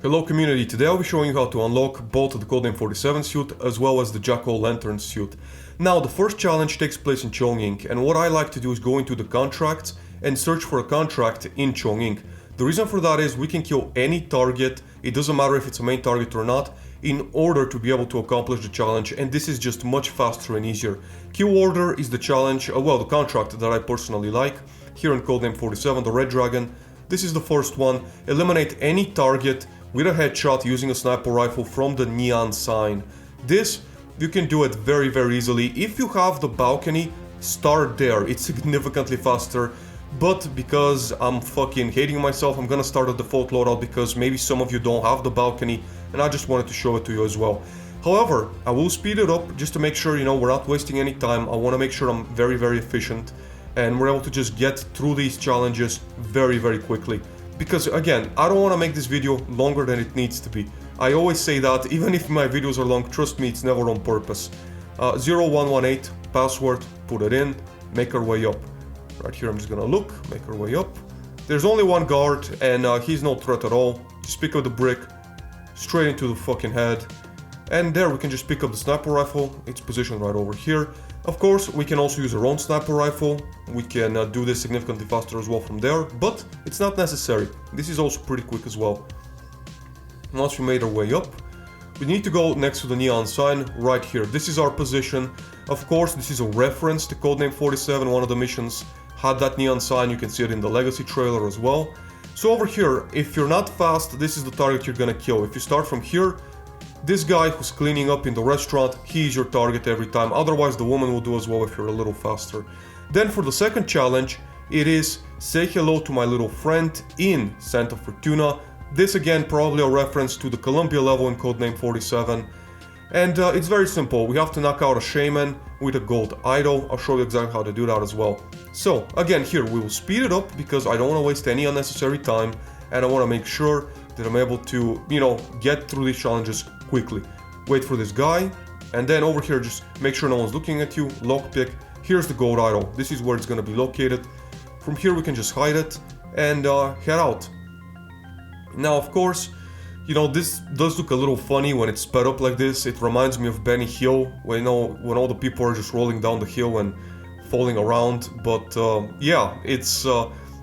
Hello community, today I'll be showing you how to unlock both the Codename 47 suit as well as the Jack-O-Lantern suit. Now the first challenge takes place in Chongqing, and what I like to do is go into the contracts and search for a contract in Chongqing. The reason for that is we can kill any target, it doesn't matter if it's a main target or not, in order to be able to accomplish the challenge, and this is just much faster and easier. Kill order is the challenge, the contract that I personally like. Here in Codename 47, the Red Dragon, this is the first one. Eliminate any target with a headshot using a sniper rifle from the neon sign. This, you can do it very easily. If you have the balcony, start there. It's significantly faster. But because I'm fucking hating myself, I'm gonna start a default loadout because maybe some of you don't have the balcony and I just wanted to show it to you as well. However, I will speed it up just to make sure, we're not wasting any time. I want to make sure I'm very efficient and we're able to just get through these challenges very quickly. Because again, I don't want to make this video longer than it needs to be. I always say that, even if my videos are long, trust me, it's never on purpose. 0118, password, put it in, make our way up. Right here I'm just gonna look, make our way up. There's only one guard and he's no threat at all. Just pick up the brick, straight into the fucking head. And there we can just pick up the sniper rifle, it's positioned right over here. Of course, we can also use our own sniper rifle. We can do this significantly faster as well from there, but it's not necessary. This is also pretty quick as well. Once we made our way up, we need to go next to the neon sign right here. This is our position. Of course, this is a reference to Codename 47. One of the missions had that neon sign. You can see it in the Legacy trailer as well. So over here, if you're not fast, this is the target you're gonna kill. If you start from here, this guy who's cleaning up in the restaurant, he's your target every time. Otherwise, the woman will do as well if you're a little faster. Then for the second challenge, it is say hello to my little friend in Santa Fortuna. This again, probably a reference to the Columbia level in Codename 47. And it's very simple. We have to knock out a shaman with a gold idol. I'll show you exactly how to do that as well. So again, here we will speed it up because I don't want to waste any unnecessary time. And I want to make sure that I'm able to, get through these challenges quickly. Wait for this guy, and then over here just make sure no one's looking at you, lockpick. Here's the gold idol, this is where it's gonna be located. From here we can just hide it and head out. Now of course, this does look a little funny when it's sped up like this. It reminds me of Benny Hill, when all the people are just rolling down the hill and falling around. But yeah, it's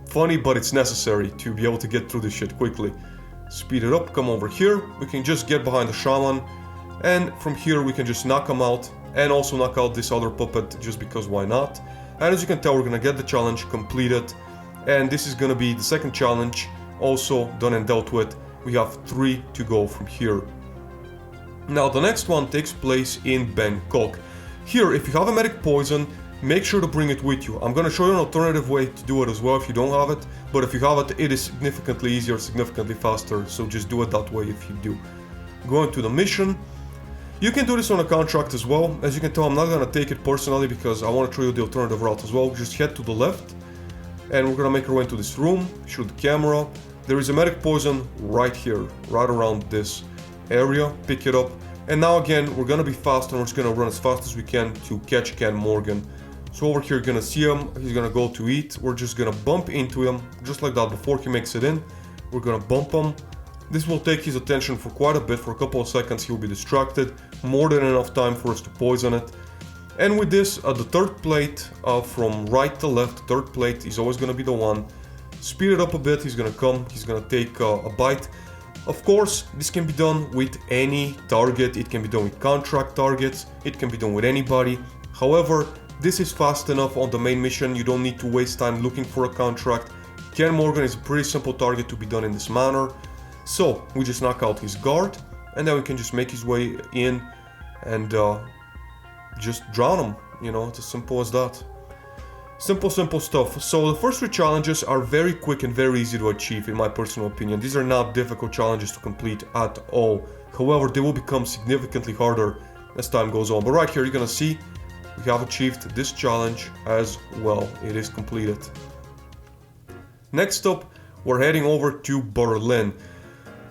funny, but it's necessary to be able to get through this shit quickly. Speed it up, come over here, we can just get behind the shaman, and from here we can just knock him out, and also knock out this other puppet, just because why not. And as you can tell, we're gonna get the challenge completed, and this is gonna be the second challenge, also done and dealt with. We have 3 to go from here. Now the next one takes place in Bangkok. Here, if you have a medic poison, make sure to bring it with you. I'm gonna show you an alternative way to do it as well if you don't have it, but if you have it, it is significantly easier, significantly faster, so just do it that way if you do. Going to the mission. You can do this on a contract as well. As you can tell, I'm not gonna take it personally because I want to show you the alternative route as well. Just head to the left, and we're gonna make our way into this room, shoot the camera. There is a medic poison right here, right around this area, pick it up. And now again, we're gonna be fast and we're just gonna run as fast as we can to catch Ken Morgan. So over here, you're gonna see him, he's gonna go to eat, we're just gonna bump into him, just like that before he makes it in. We're gonna bump him. This will take his attention for quite a bit, for a couple of seconds he'll be distracted, more than enough time for us to poison it. And with this, the third plate, from right to left, third plate is always gonna be the one. Speed it up a bit, he's gonna come, he's gonna take a bite. Of course, this can be done with any target, it can be done with contract targets, it can be done with anybody. However, this is fast enough on the main mission, you don't need to waste time looking for a contract. Ken Morgan is a pretty simple target to be done in this manner. So, we just knock out his guard, and then we can just make his way in and just drown him. It's as simple as that. Simple stuff. So the first 3 challenges are very quick and very easy to achieve in my personal opinion. These are not difficult challenges to complete at all. However, they will become significantly harder as time goes on. But right here, you're gonna see we have achieved this challenge as well. It is completed. Next up, we're heading over to Berlin.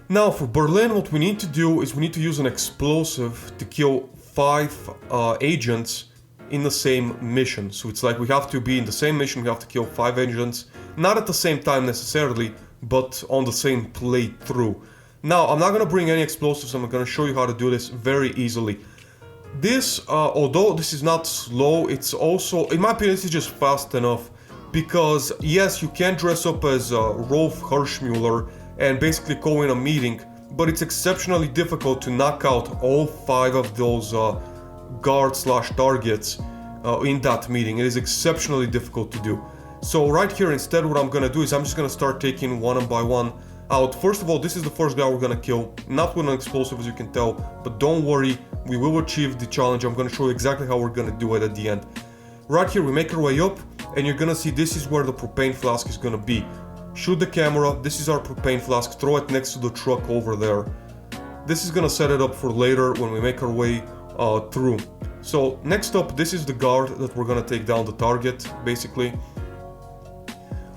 Now for Berlin, what we need to do is we need to use an explosive to kill 5 agents in the same mission. So it's like we have to be in the same mission, we have to kill 5 agents, not at the same time necessarily, but on the same playthrough. Now, I'm not gonna bring any explosives, I'm gonna show you how to do this very easily. This, although this is not slow, it's also, in my opinion, this is just fast enough. Because, yes, you can dress up as Rolf Hirschmuller and basically go in a meeting, but it's exceptionally difficult to knock out all 5 of those guard/targets in that meeting. It is exceptionally difficult to do. So right here, instead, what I'm gonna do is I'm just gonna start taking one by one out. First of all, this is the first guy we're gonna kill, not with an explosive as you can tell, but don't worry, we will achieve the challenge. I'm gonna show you exactly how we're gonna do it at the end. Right here, we make our way up, and you're gonna see this is where the propane flask is gonna be. Shoot the camera, this is our propane flask, throw it next to the truck over there. This is gonna set it up for later when we make our way through. So next up, this is the guard that we're gonna take down the target, basically.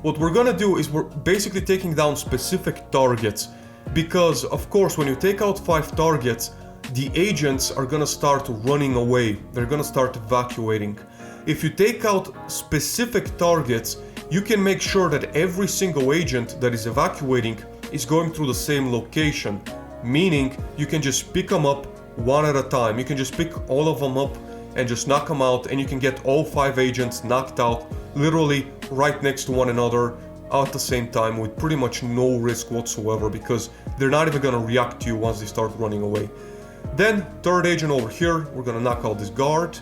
What we're gonna do is we're basically taking down specific targets, because of course when you take out 5 targets, the agents are gonna start running away, they're gonna start evacuating. If you take out specific targets, you can make sure that every single agent that is evacuating is going through the same location, meaning you can just pick them up one at a time. You can just pick all of them up and just knock them out, and you can get all 5 agents knocked out literally right next to one another at the same time with pretty much no risk whatsoever, because they're not even gonna react to you once they start running away. Then, third agent over here, we're gonna knock out this guard,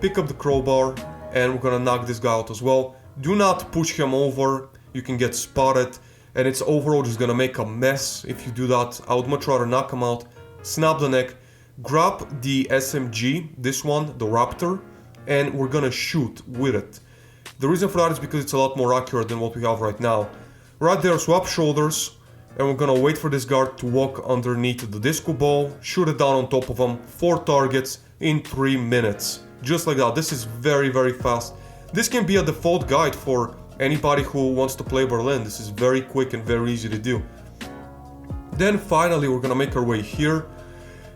pick up the crowbar, and we're gonna knock this guy out as well. Do not push him over, you can get spotted, and it's overall just gonna make a mess if you do that. I would much rather knock him out, snap the neck, grab the SMG, this one, the Raptor, and we're gonna shoot with it. The reason for that is because it's a lot more accurate than what we have right now. Right there, swap shoulders, and we're gonna wait for this guard to walk underneath the disco ball, shoot it down on top of him, 4 targets in 3 minutes. Just like that. This is very, very fast. This can be a default guide for anybody who wants to play Berlin. This is very quick and very easy to do. Then finally, we're gonna make our way here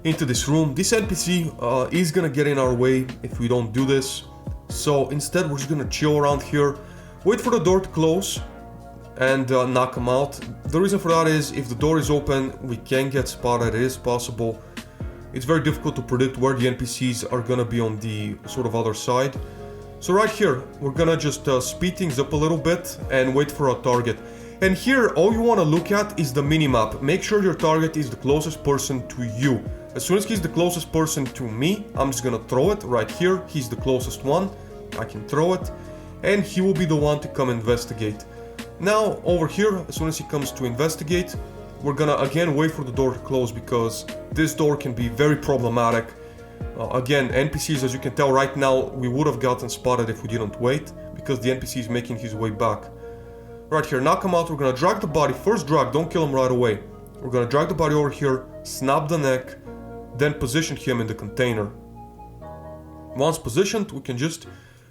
into this room. This NPC is gonna get in our way if we don't do this. So instead, we're just gonna chill around here, wait for the door to close, and knock him out. The reason for that is if the door is open, we can get spotted. It is possible. It's very difficult to predict where the NPCs are gonna be on the sort of other side. So right here, we're gonna just speed things up a little bit and wait for a target. And here, all you wanna look at is the minimap. Make sure your target is the closest person to you. As soon as he's the closest person to me, I'm just gonna throw it right here. He's the closest one. I can throw it. And he will be the one to come investigate. Now, over here, as soon as he comes to investigate, we're gonna again wait for the door to close, because this door can be very problematic. Again, NPCs, as you can tell right now, we would have gotten spotted if we didn't wait, because the NPC is making his way back. Right here, knock him out. We're gonna drag the body. First drag, don't kill him right away. We're gonna drag the body over here, snap the neck, then position him in the container. Once positioned, we can just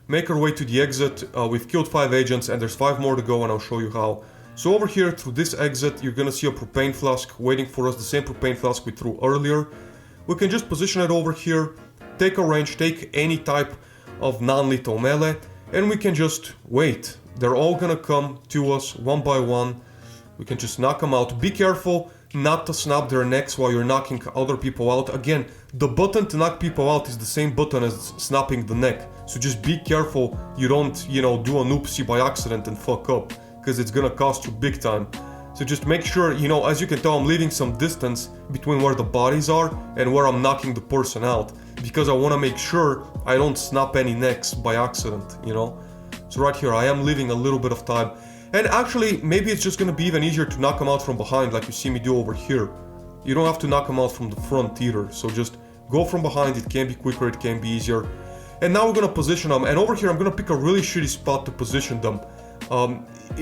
make our way to the exit. We've killed 5 agents and there's 5 more to go, and I'll show you how. So over here, through this exit, you're gonna see a propane flask waiting for us, the same propane flask we threw earlier. We can just position it over here, take a range, take any type of non-lethal melee, and we can just wait. They're all gonna come to us one by one. We can just knock them out. Be careful not to snap their necks while you're knocking other people out. Again, the button to knock people out is the same button as snapping the neck. So just be careful you don't, do an oopsie by accident and fuck up, because it's gonna cost you big time. So just make sure, as you can tell, I'm leaving some distance between where the bodies are and where I'm knocking the person out, because I want to make sure I don't snap any necks by accident, So right here, I am leaving a little bit of time. And actually, maybe it's just going to be even easier to knock them out from behind, like you see me do over here. You don't have to knock them out from the front either, so just go from behind. It can be quicker, it can be easier. And now we're going to position them, and over here I'm going to pick a really shitty spot to position them.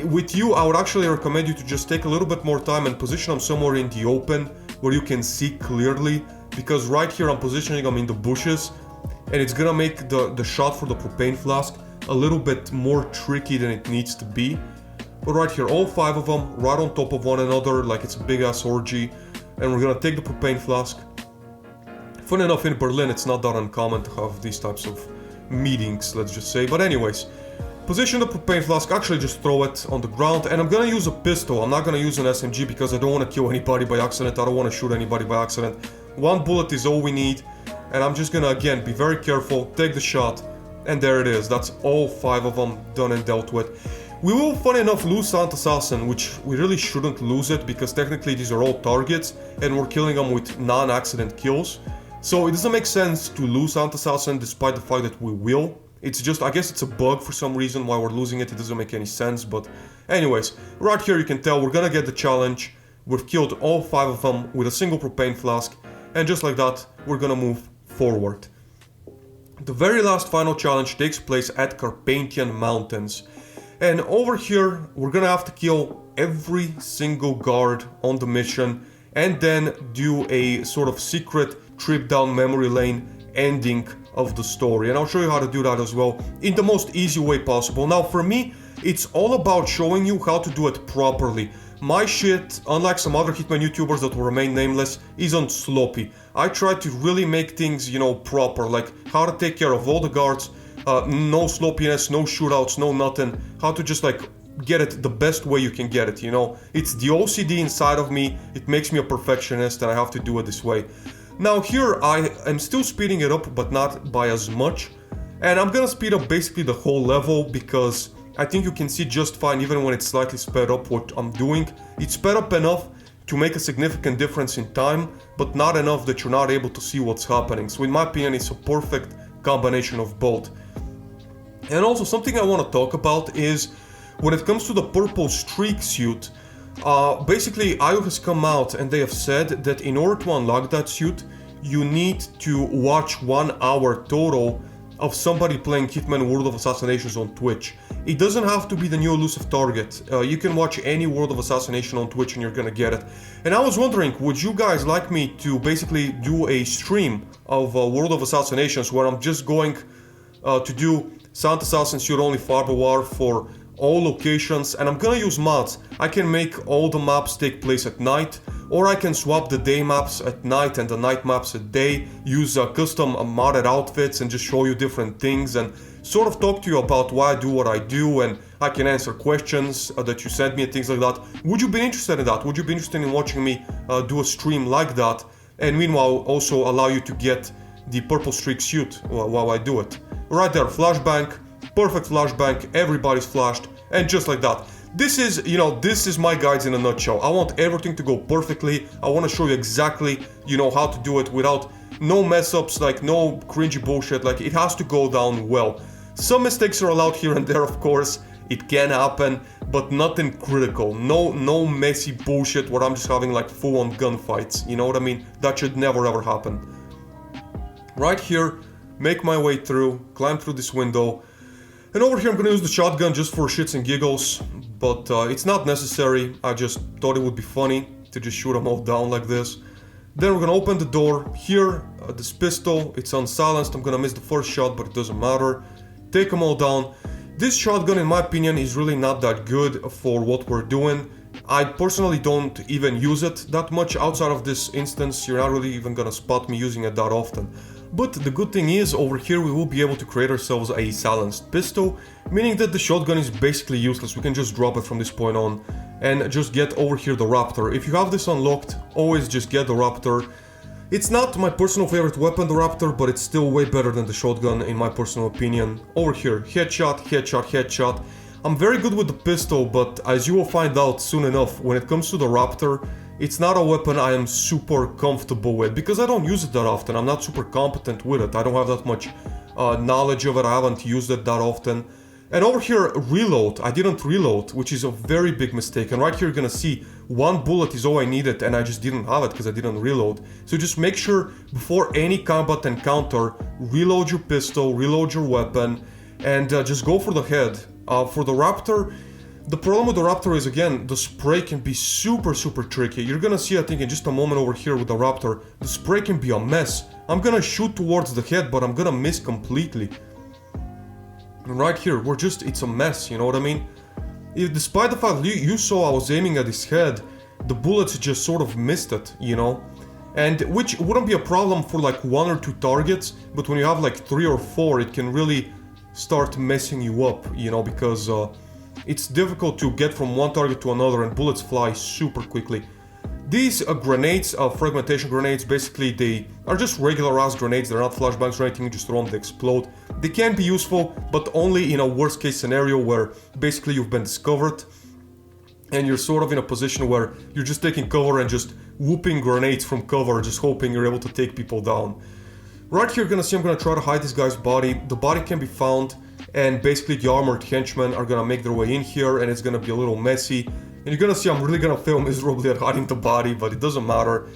With you, I would actually recommend you to just take a little bit more time and position them somewhere in the open where you can see clearly, because right here I'm positioning them in the bushes, and it's gonna make the shot for the propane flask a little bit more tricky than it needs to be. But right here, all 5 of them right on top of one another like it's a big ass orgy, and we're gonna take the propane flask. Funny enough, in Berlin it's not that uncommon to have these types of meetings, let's just say. But anyways, Position the propane flask, actually just throw it on the ground, and I'm gonna use a pistol. I'm not gonna use an SMG because I don't want to kill anybody by accident. I don't want to shoot anybody by accident. One bullet is all we need, and I'm just gonna, again, be very careful, take the shot, and there it is. That's all 5 of them done and dealt with. We will, funny enough, lose Sant Assassin, which we really shouldn't lose it, because technically these are all targets, and we're killing them with non-accident kills. So it doesn't make sense to lose Sant Assassin, despite the fact that we will. It's just, I guess it's a bug for some reason why we're losing it. It doesn't make any sense, but anyways, right here you can tell we're gonna get the challenge. We've killed all 5 of them with a single propane flask, and just like that, we're gonna move forward. The very last final challenge takes place at Carpathian Mountains. And over here, we're gonna have to kill every single guard on the mission, and then do a sort of secret trip down memory lane ending of the story, and I'll show you how to do that as well in the most easy way possible. Now for me, it's all about showing you how to do it properly. My shit, unlike some other Hitman YouTubers that will remain nameless, isn't sloppy. I try to really make things, you know, proper, like how to take care of all the guards, no sloppiness, no shootouts, no nothing, how to just like get it the best way you can get it, you know. It's the OCD inside of me, it makes me a perfectionist, and I have to do it this way. Now here I am still speeding it up, but not by as much, and I'm gonna speed up basically the whole level because I think you can see just fine even when it's slightly sped up what I'm doing. It's sped up enough to make a significant difference in time, but not enough that you're not able to see what's happening. So in my opinion, it's a perfect combination of both. And also something I want to talk about is when it comes to the purple streak suit. Basically, IO has come out and they have said that in order to unlock that suit, you need to watch 1 hour total of somebody playing Hitman World of Assassinations on Twitch. It doesn't have to be the new elusive target. You can watch any World of Assassination on Twitch and you're gonna get it. And I was wondering, would you guys like me to basically do a stream of World of Assassinations where I'm just going to do Sant Assassin Suit only Farber for all locations, and I'm gonna use mods. I can make all the maps take place at night, or I can swap the day maps at night and the night maps at day, use custom modded outfits and just show you different things and sort of talk to you about why I do what I do, and I can answer questions that you send me and things like that. Would you be interested in that? Would you be interested in watching me do a stream like that, and meanwhile also allow you to get the purple streak suit while I do it? Right there, flashbang. Perfect flashbang, everybody's flashed, and just like that. This is, you know, this is my guides in a nutshell. I want everything to go perfectly. I want to show you exactly, you know, how to do it without no mess ups, like no cringy bullshit. Like it has to go down well. Some mistakes are allowed here and there, of course. It can happen, but nothing critical. No messy bullshit where I'm just having like full-on gunfights. You know what I mean? That should never ever happen. Right here, make my way through, climb through this window. And over here I'm gonna use the shotgun just for shits and giggles, but it's not necessary. I just thought it would be funny to just shoot them all down like this. Then we're gonna open the door. Here, this pistol, it's unsilenced. I'm gonna miss the first shot, but it doesn't matter. Take them all down. This shotgun, in my opinion, is really not that good for what we're doing. I personally don't even use it that much. Outside of this instance, you're not really even gonna spot me using it that often. But the good thing is, over here we will be able to create ourselves a silenced pistol, meaning that the shotgun is basically useless. We can just drop it from this point on and just get over here the Raptor. If you have this unlocked, always just get the Raptor. It's not my personal favorite weapon, the Raptor, but it's still way better than the shotgun in my personal opinion. Over here, headshot, headshot, headshot. I'm very good with the pistol, but as you will find out soon enough, when it comes to the Raptor, it's not a weapon I am super comfortable with, because I don't use it that often. I'm not super competent with it. I don't have that much knowledge of it. I haven't used it that often. And over here, reload. I didn't reload, which is a very big mistake. And right here, you're gonna see 1 bullet is all I needed, and I just didn't have it because I didn't reload. So just make sure before any combat encounter, reload your pistol, reload your weapon, and just go for the head. For the Raptor, the problem with the Raptor is, again, the spray can be super tricky. You're gonna see, I think, in just a moment over here with the Raptor, the spray can be a mess. I'm gonna shoot towards the head, but I'm gonna miss completely. And right here, it's a mess, you know what I mean? Despite the fact you saw I was aiming at his head, the bullets just sort of missed it, you know? And which wouldn't be a problem for like 1 or 2 targets, but when you have like 3 or 4, it can really start messing you up, you know, because it's difficult to get from one target to another and bullets fly super quickly. These grenades, fragmentation grenades, basically they are just regular ass grenades, they're not flashbangs or anything, you just throw them, they explode. They can be useful, but only in a worst case scenario where basically you've been discovered and you're sort of in a position where you're just taking cover and just whooping grenades from cover, just hoping you're able to take people down. Right here you're gonna see I'm gonna try to hide this guy's body. The body can be found, and basically the armored henchmen are gonna make their way in here, and it's gonna be a little messy. And you're gonna see I'm really gonna fail miserably at hiding the body, but it doesn't matter.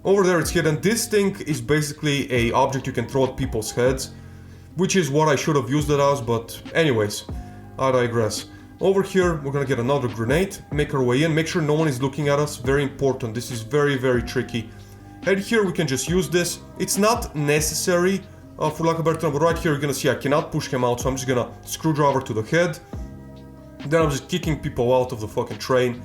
Over there it's hidden. This thing is basically a object you can throw at people's heads, which is what I should have used it as, but anyways, I digress. Over here we're gonna get another grenade, make our way in, make sure no one is looking at us, very important, this is very, very tricky. Head here, we can just use this. It's not necessary, for lack of a better term, but right here you're gonna see I cannot push him out, so I'm just gonna screwdriver to the head. Then I'm just kicking people out of the fucking train.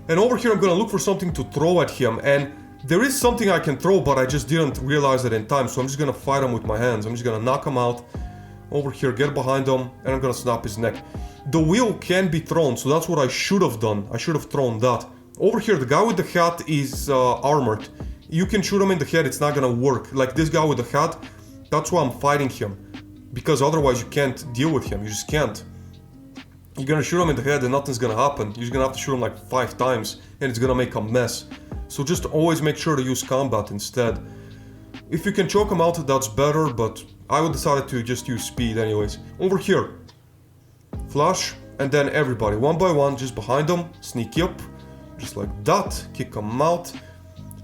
And over here I'm gonna look for something to throw at him, and there is something I can throw, but I just didn't realize it in time, so I'm just gonna fight him with my hands. I'm just gonna knock him out. Over here, get behind him, and I'm gonna snap his neck. The wheel can be thrown, so that's what I should have done. I should have thrown that. Over here, the guy with the hat is armored. You can shoot him in the head, it's not gonna work. Like this guy with the hat, that's why I'm fighting him. Because otherwise you can't deal with him, you just can't. You're gonna shoot him in the head and nothing's gonna happen. You're just gonna have to shoot him like 5 times and it's gonna make a mess. So just always make sure to use combat instead. If you can choke him out, that's better, but I would decide to just use speed anyways. Over here, flash, and then everybody, one by one, just behind them, sneak up, just like that, kick them out.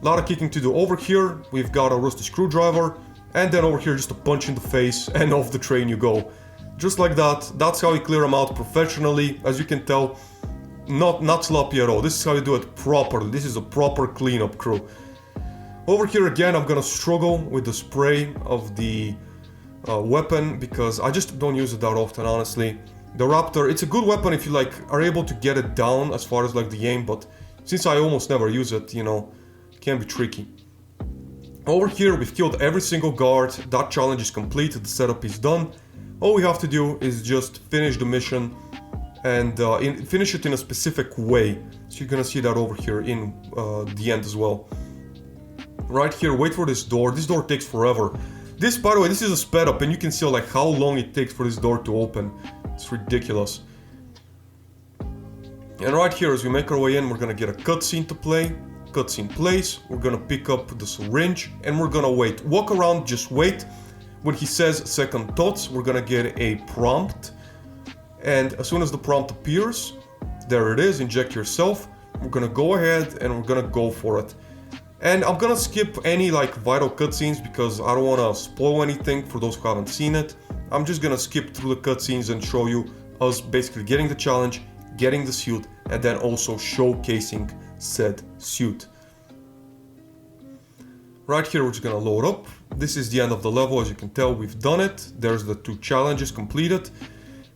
A lot of kicking to do. Over here, we've got a rusty screwdriver, and then over here, just a punch in the face, and off the train you go. Just like that, that's how you clear them out professionally, as you can tell, not sloppy at all. This is how you do it properly. This is a proper cleanup crew. Over here again, I'm gonna struggle with the spray of the weapon, because I just don't use it that often, honestly. The Raptor, it's a good weapon if you like are able to get it down as far as like the aim, but since I almost never use it, you know, it can be tricky. Over here, we've killed every single guard. That challenge is complete, the setup is done. All we have to do is just finish the mission and finish it in a specific way. So you're gonna see that over here in the end as well. Right here, wait for this door. This door takes forever. This, by the way, this is a sped up, and you can see like how long it takes for this door to open. It's ridiculous. And right here, as we make our way in, we're gonna get a cutscene to play. Cutscene plays. We're gonna pick up the syringe, and we're gonna wait. Walk around, just wait. When he says second thoughts, we're gonna get a prompt. And as soon as the prompt appears, there it is, inject yourself. We're gonna go ahead and we're gonna go for it. And I'm gonna skip any like vital cutscenes because I don't wanna spoil anything for those who haven't seen it. I'm just gonna skip through the cutscenes and show you us basically getting the challenge, getting the suit, and then also showcasing said suit. Right here we're just gonna load up. This is the end of the level, as you can tell we've done it. There's the 2 challenges completed.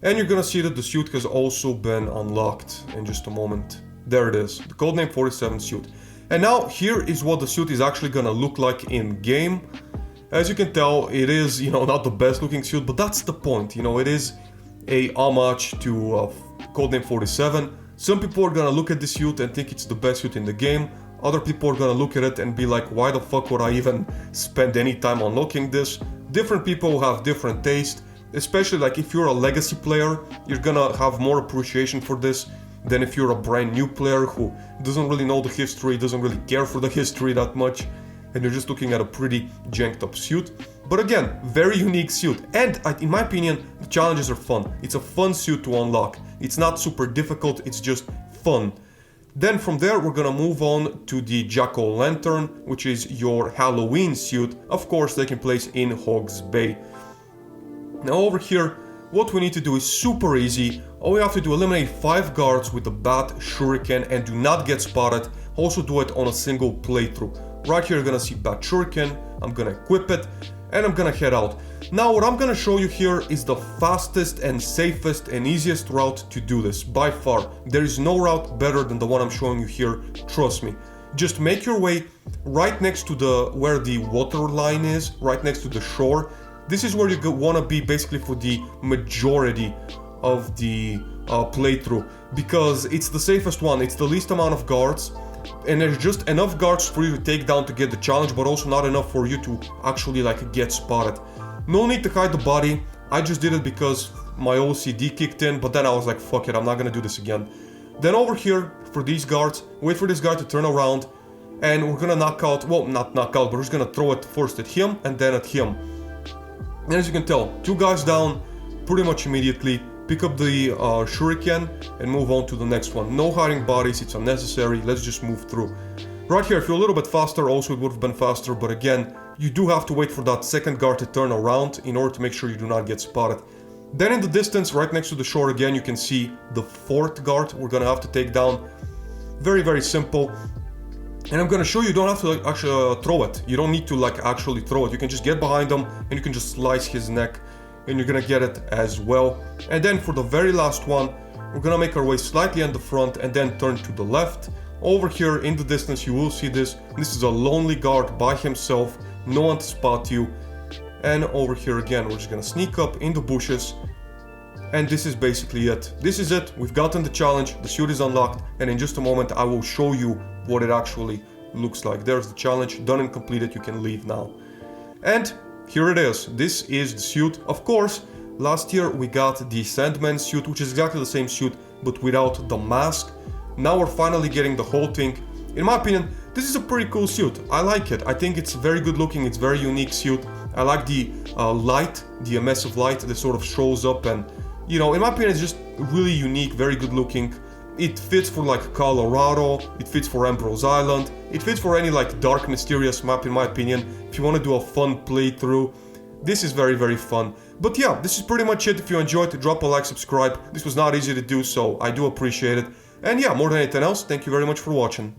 And you're gonna see that the suit has also been unlocked in just a moment. There it is, the Codename 47 suit. And now here is what the suit is actually gonna look like in game. As you can tell, it is, you know, not the best looking suit, but that's the point. You know, it is a homage to Codename 47. Some people are gonna look at this suit and think it's the best suit in the game. Other people are gonna look at it and be like, why the fuck would I even spend any time unlocking this? Different people have different taste, especially like if you're a legacy player, you're gonna have more appreciation for this than if you're a brand new player who doesn't really know the history, doesn't really care for the history that much, and you're just looking at a pretty janked up suit. But again, very unique suit, and in my opinion, the challenges are fun. It's a fun suit to unlock. It's not super difficult, it's just fun. Then from there, we're gonna move on to the Jack-o'-lantern, which is your Halloween suit, of course taking place in Hog's Bay. Now over here, what we need to do is super easy. All we have to do, eliminate 5 guards with the bat, shuriken, and do not get spotted. Also do it on a single playthrough. Right here you're gonna see bat shuriken, I'm gonna equip it, and I'm gonna head out. Now what I'm gonna show you here is the fastest and safest and easiest route to do this, by far. There is no route better than the one I'm showing you here, trust me. Just make your way right next to where the water line is, right next to the shore, This is where you want to be basically for the majority of the playthrough, because it's the safest one, it's the least amount of guards, and there's just enough guards for you to take down to get the challenge, but also not enough for you to actually like get spotted. No need to hide the body. I just did it because my OCD kicked in, but then I was like, fuck it, I'm not gonna do this again. Then over here, for these guards, wait for this guy to turn around, and we're gonna knock out, well, not knock out, but we're just gonna throw it first at him, and then at him. And as you can tell, 2 guys down pretty much immediately. Pick up the shuriken and move on to the next one. No hiding bodies, it's unnecessary, let's just move through. Right here, if you're a little bit faster, also it would have been faster, but again, you do have to wait for that second guard to turn around in order to make sure you do not get spotted. Then in the distance, right next to the shore again, you can see the 4th guard we're gonna have to take down. Very, very simple. And I'm gonna show you don't have to like, actually throw it. You don't need to like actually throw it. You can just get behind him and you can just slice his neck and you're gonna get it as well. And then for the very last one, we're gonna make our way slightly in the front and then turn to the left. Over here in the distance you will see this. This is a lonely guard by himself, no one to spot you. And over here again, we're just gonna sneak up in the bushes. And this is basically it. This is it, we've gotten the challenge, the suit is unlocked, and in just a moment I will show you what it actually looks like. There's the challenge, done and completed, you can leave now. And here it is, this is the suit. Of course, last year we got the Sandman suit, which is exactly the same suit, but without the mask. Now we're finally getting the whole thing. In my opinion, this is a pretty cool suit. I like it. I think it's very good looking, it's very unique suit. I like the light, the emissive light that sort of shows up, and you know, in my opinion, it's just really unique, very good looking. It fits for like Colorado, it fits for Ambrose Island, it fits for any like dark, mysterious map in my opinion. If you want to do a fun playthrough, this is very, very fun. But yeah, this is pretty much it. If you enjoyed, drop a like, subscribe. This was not easy to do, so I do appreciate it. And yeah, more than anything else, thank you very much for watching.